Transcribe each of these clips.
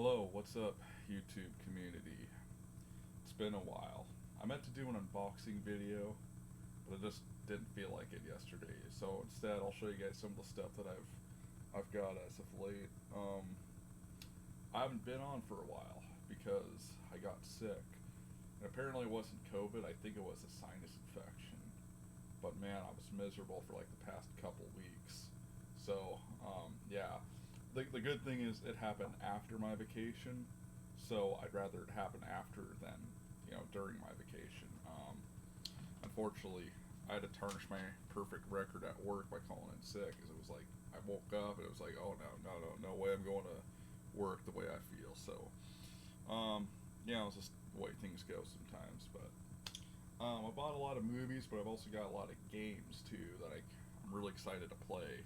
Hello, what's up, YouTube community? It's been a while. I meant to do an unboxing video, but I just didn't feel like it yesterday. So instead, I'll show you guys some of the stuff that I've got as of late. I haven't been on for a while because I got sick, and apparently it wasn't COVID. I think it was a sinus infection. But man, I was miserable for like the past couple weeks. So yeah, the good thing is it happened after my vacation, so I'd rather it happen after than during my vacation. Unfortunately, I had to tarnish my perfect record at work by calling in sick, because it was like I woke up and it was like, oh no way I'm going to work the way I feel. So it's just the way things go sometimes. But I bought a lot of movies, but I've also got a lot of games too that I'm really excited to play.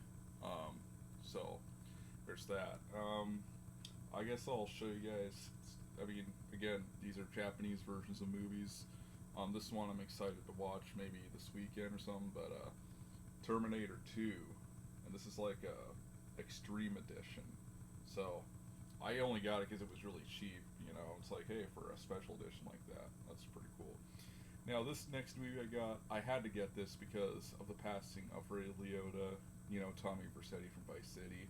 So there's that. I guess I'll show you guys. I mean, again, these are Japanese versions of movies. This one I'm excited to watch maybe this weekend or something. But Terminator 2, and this is like a extreme edition. So I only got it because it was really cheap. It's like, hey, for a special edition like that, that's pretty cool. Now, this next movie I had to get this because of the passing of Ray Liotta, Tommy Vercetti from Vice City.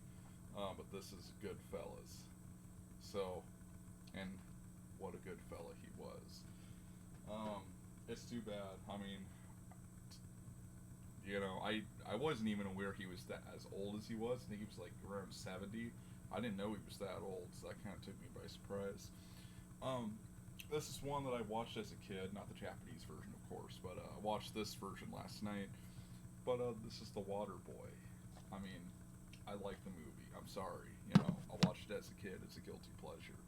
But this is Goodfellas. So, and what a good fella he was. Um, it's too bad. I mean, I wasn't even aware he was that as old as he was. I think he was like around 70. I didn't know he was that old, so that kind of took me by surprise. Um, this is one that I watched as a kid, not the Japanese version, of course, but I watched this version last night. But this is The Water Boy. I mean, I like the movie. I'm sorry, I watched it as a kid. It's a guilty pleasure.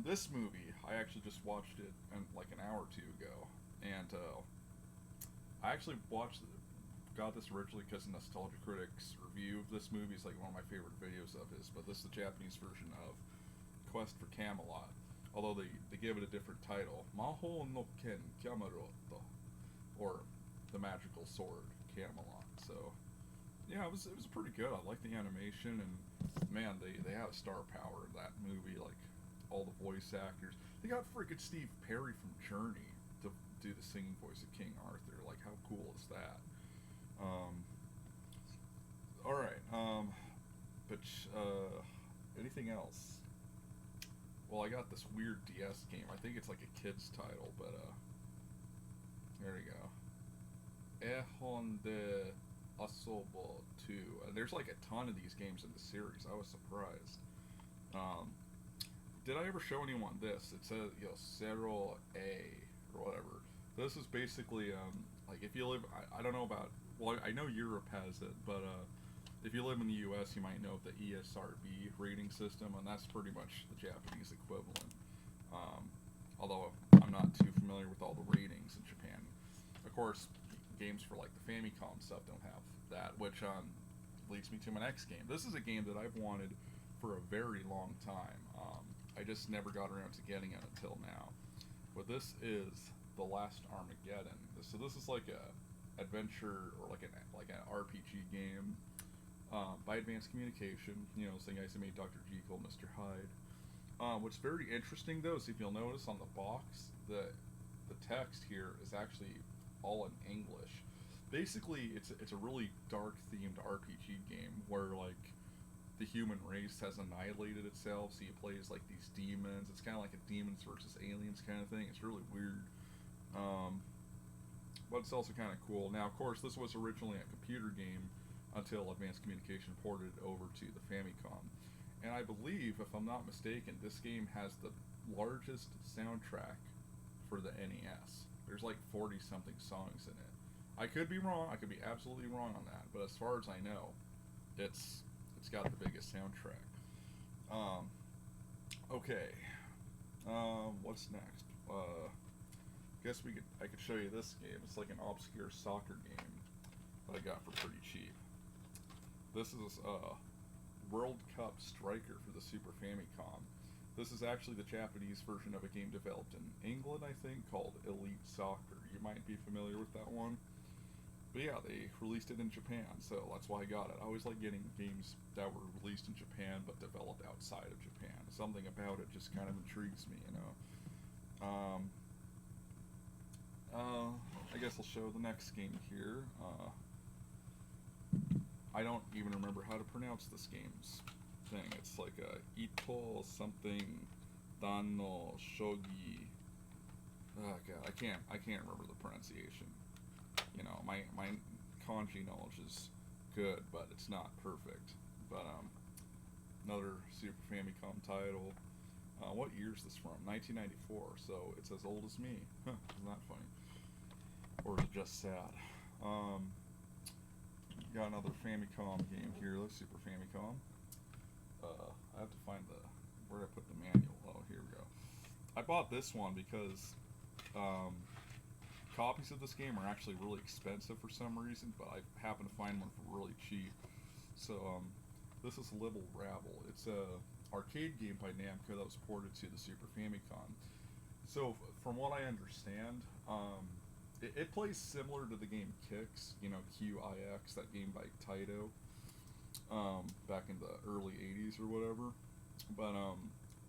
This movie, I actually just watched it like an hour or two ago, and I actually got this originally because Nostalgia Critic's review of this movie is like one of my favorite videos of his. But this is the Japanese version of Quest for Camelot, although they give it a different title, Maho no Ken Cameroto, or The Magical Sword Camelot. So yeah, it was pretty good. I like the animation, and man, they have star power in that movie. Like all the voice actors, they got freaking Steve Perry from Journey to do the singing voice of King Arthur. Like, how cool is that? Um, all right. But anything else? Well, I got this weird DS game. I think it's like a kid's title, but there you go. Ehon de Asobo 2. And there's like a ton of these games in the series. I was surprised. Um, did I ever show anyone this? It says, Zero A or whatever. This is basically, like if you live, I don't know about, well, I know Europe has it, but if you live in the US, you might know the ESRB rating system, and that's pretty much the Japanese equivalent. Um, Although I'm not too familiar with all the ratings in Japan. Of course, games for like the Famicom stuff don't have that, which leads me to my next game. This is a game that I've wanted for a very long time. I just never got around to getting it until now. But this is The Last Armageddon. So this is like a adventure or like an RPG game by Advanced Communication. Same guys who made Dr. Jekyll, Mr. Hyde. What's very interesting though is if you'll notice on the box, the text here is actually all in English. Basically, it's a really dark themed RPG game where like the human race has annihilated itself, so you play as like these demons. It's kind of like a demons versus aliens kind of thing. It's really weird, um, but it's also kind of cool. Now, of course, this was originally a computer game until Advanced Communication ported it over to the Famicom. And I believe, if I'm not mistaken, this game has the largest soundtrack for the NES. There's like 40 something songs in it. I could be wrong. I could be absolutely wrong on that. But as far as I know, it's it's got the biggest soundtrack. Um, okay. What's next? Guess I could show you this game. It's like an obscure soccer game that I got for pretty cheap. This is World Cup Striker for the Super Famicom. This is actually the Japanese version of a game developed in England, I think, called Elite Soccer. You might be familiar with that one. but yeah, they released it in Japan, so that's why I got it. I always like getting games that were released in Japan but developed outside of Japan. Something about it just kind of intrigues me, you know. Um, I guess I'll show the next game here. I don't even remember how to pronounce this game's thing. It's like a Ito something Danno Shogi. Oh god, I can't remember the pronunciation. You know, my kanji knowledge is good, but it's not perfect. But another Super Famicom title. What year is this from? 1994. So it's as old as me. Isn't that funny? Or is it just sad? Got another Famicom game here. Let's Super Famicom. I have to find where did I put the manual? Oh, here we go. I bought this one because copies of this game are actually really expensive for some reason, but I happened to find one for really cheap. So this is Libel Rabble. It's a arcade game by Namco that was ported to the Super Famicom. So from what I understand, it plays similar to the game Kix, you know, QIX, that game by Taito, back in the early 80s or whatever. But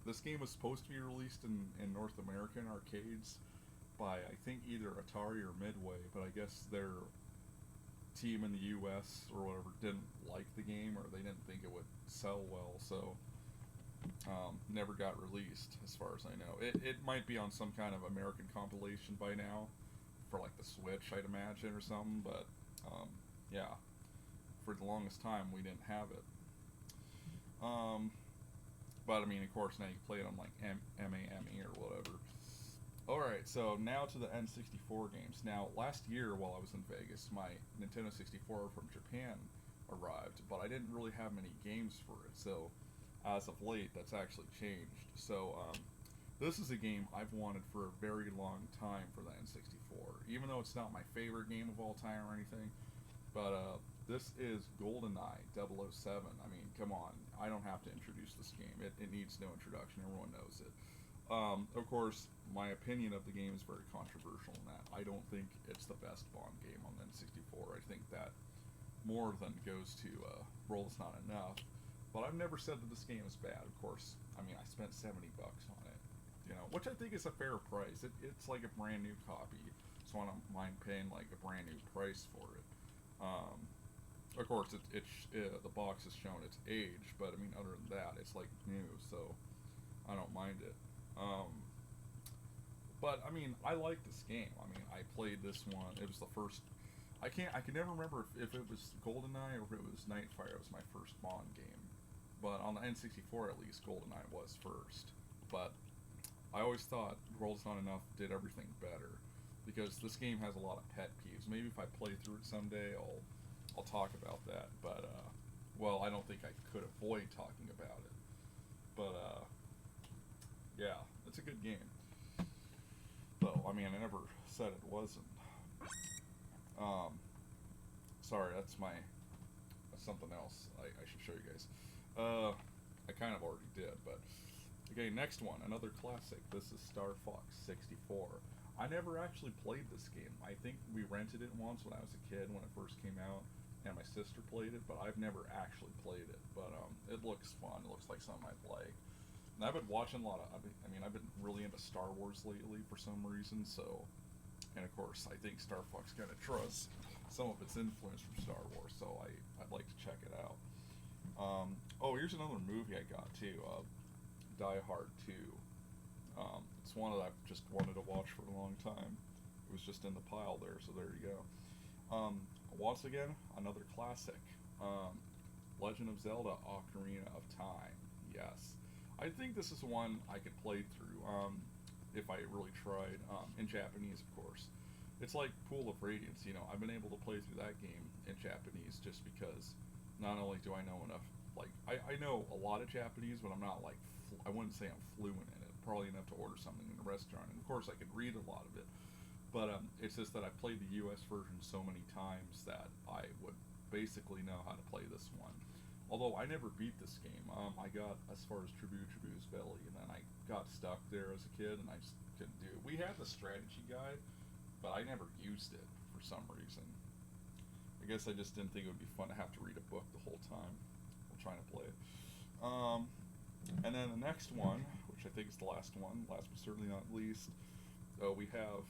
this game was supposed to be released in North American arcades by, I think, either Atari or Midway, but I guess their team in the US or whatever didn't like the game, or they didn't think it would sell well, so never got released as far as I know. It might be on some kind of American compilation by now for like the Switch, I'd imagine, or something, but yeah, for the longest time we didn't have it. But I mean, of course, now you can play it on like MAME or whatever. Alright, so now to the N64 games. Now, last year while I was in Vegas, my Nintendo 64 from Japan arrived, but I didn't really have many games for it, so as of late, that's actually changed. So, this is a game I've wanted for a very long time for the N64, even though it's not my favorite game of all time or anything, but this is GoldenEye 007. I mean, come on, I don't have to introduce this game. It needs no introduction, everyone knows it. Of course, my opinion of the game is very controversial in that I don't think it's the best Bond game on the N64. I think that more than goes to Roll's Not Enough. But I've never said that this game is bad, of course. I mean, I spent $70 on it, you know, which I think is a fair price. It's like a brand new copy, so I don't mind paying like a brand new price for it. Of course, the box has shown its age, but I mean, other than that, it's like new, so I don't mind it. But I mean, I like this game. I mean, I played this one. It was the first. I can never remember if it was GoldenEye or if it was Nightfire. It was my first Bond game. But on the N64, at least, GoldenEye was first. But I always thought World's Not Enough did everything better, because this game has a lot of pet peeves. Maybe if I play through it someday, I'll talk about that. But well, I don't think I could avoid talking about it. But yeah, it's a good game. Though, I mean, I never said it wasn't. Sorry, that's something else I should show you guys. I kind of already did, but okay, next one, another classic. This is Star Fox 64. I never actually played this game. I think we rented it once when I was a kid when it first came out, and my sister played it, but I've never actually played it. But it looks fun. It looks like something I'd like. And I've been watching a lot of, I've been really into Star Wars lately for some reason, so, and of course, I think Star Fox kind of draws some of its influence from Star Wars, so I'd like to check it out. Oh, here's another movie I got, too, Die Hard 2. It's one that I've just wanted to watch for a long time. It was just in the pile there, so there you go. Once again, another classic. Legend of Zelda Ocarina of Time. Yes. I think this is one I could play through if I really tried, in Japanese, of course. It's like Pool of Radiance, you know, I've been able to play through that game in Japanese just because not only do I know enough, like, I know a lot of Japanese, but I'm not like, I wouldn't say I'm fluent in it, probably enough to order something in a restaurant, and of course I could read a lot of it, but it's just that I played the US version so many times that I would basically know how to play this one. Although I never beat this game. I got as far as Tribu's Belly, and then I got stuck there as a kid, and I just couldn't do it. We had the strategy guide, but I never used it for some reason. guess I just didn't think it would be fun to have to read a book the whole time while trying to play it. And then the next one, which I think is the last one, last but certainly not least, we have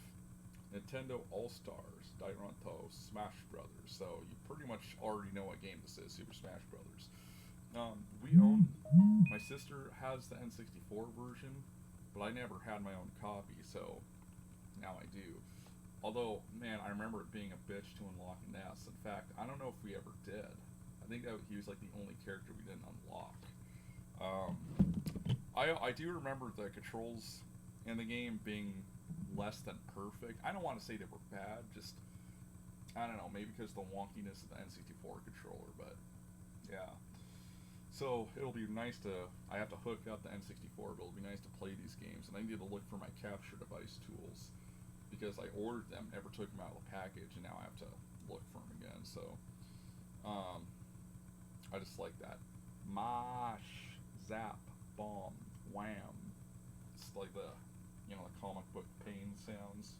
Nintendo All-Stars Daironto Smash Brothers. So you pretty much already know what game this is, Super Smash Brothers. We own, my sister has the N64 version, but I never had my own copy, so now I do. Although, man, I remember it being a bitch to unlock Ness. In fact, I don't know if we ever did. I think that he was like the only character we didn't unlock. I do remember the controls in the game being less than perfect. I don't want to say they were bad, just, I don't know, maybe because of the wonkiness of the N64 controller, but yeah. So it'll be nice to, I have to hook up the N64, but it'll be nice to play these games, and I need to look for my capture device tools, because I ordered them, never took them out of the package, and now I have to look for them again, so, I just like that. Mosh, zap, bomb, wham. It's like the, you know, the comic book pain sounds.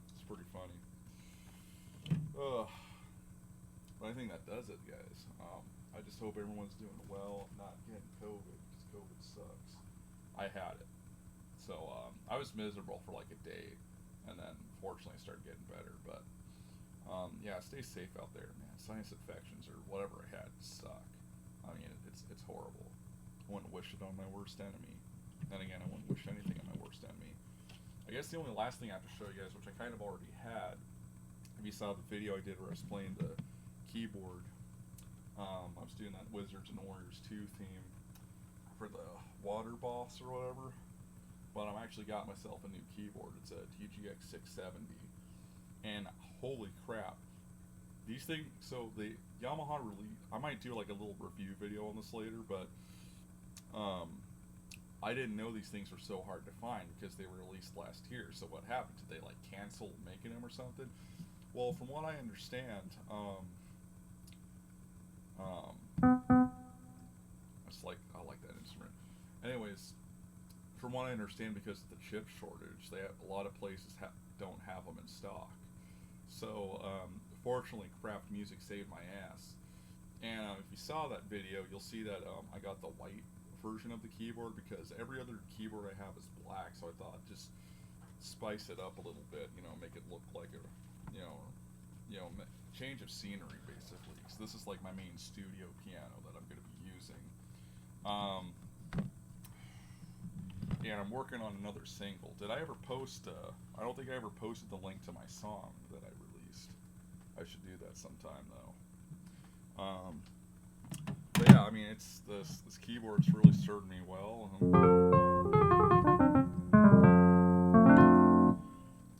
It's pretty funny. But I think that does it, guys. I just hope everyone's doing well, not getting COVID, because COVID sucks. I had it. So, I was miserable for like a day, and then fortunately started getting better, but, yeah, stay safe out there, man. Sinus infections or whatever I had suck. I mean, it's horrible. I wouldn't wish it on my worst enemy. Then again, I wouldn't wish anything on my worst enemy. I guess the only last thing I have to show you guys, which I kind of already had, if you saw the video I did where I was playing the keyboard, I was doing that Wizards and Warriors 2 theme for the water boss or whatever, but I've actually got myself a new keyboard. It's a TGX 670, and holy crap, these things, so the Yamaha release, I might do like a little review video on this later, but I didn't know these things were so hard to find because they were released last year. So what happened? Did they like cancel making them or something? Well, from what I understand, I like that instrument. Anyways, from what I understand, because of the chip shortage, a lot of places don't have them in stock. So, fortunately, Craft Music saved my ass. And if you saw that video, you'll see that I got the white version of the keyboard because every other keyboard I have is black. So I thought just spice it up a little bit, you know, make it look like a, change of scenery basically. Because this is like my main studio piano that I'm going to be using. And I'm working on another single. Did I ever post? I don't think I ever posted the link to my song that I released. I should do that sometime though. But yeah, I mean, it's this keyboard's really served me well,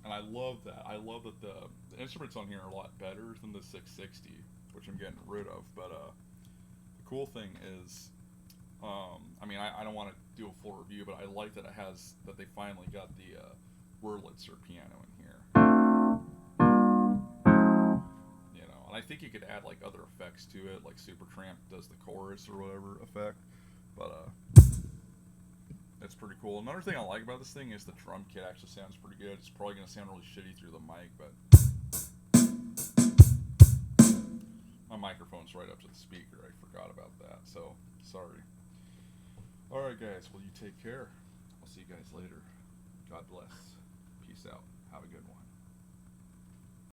and I love that. I love that the instruments on here are a lot better than the 660, which I'm getting rid of. But the cool thing is, I mean, I don't want to do a full review, but I like that that they finally got the Wurlitzer piano in here. And I think you could add like other effects to it, like Supertramp does the chorus or whatever effect. But it's pretty cool. Another thing I like about this thing is the drum kit actually sounds pretty good. It's probably gonna sound really shitty through the mic, but my microphone's right up to the speaker. I forgot about that, so sorry. All right, guys. Well, you take care. I'll see you guys later. God bless. Peace out. Have a good one.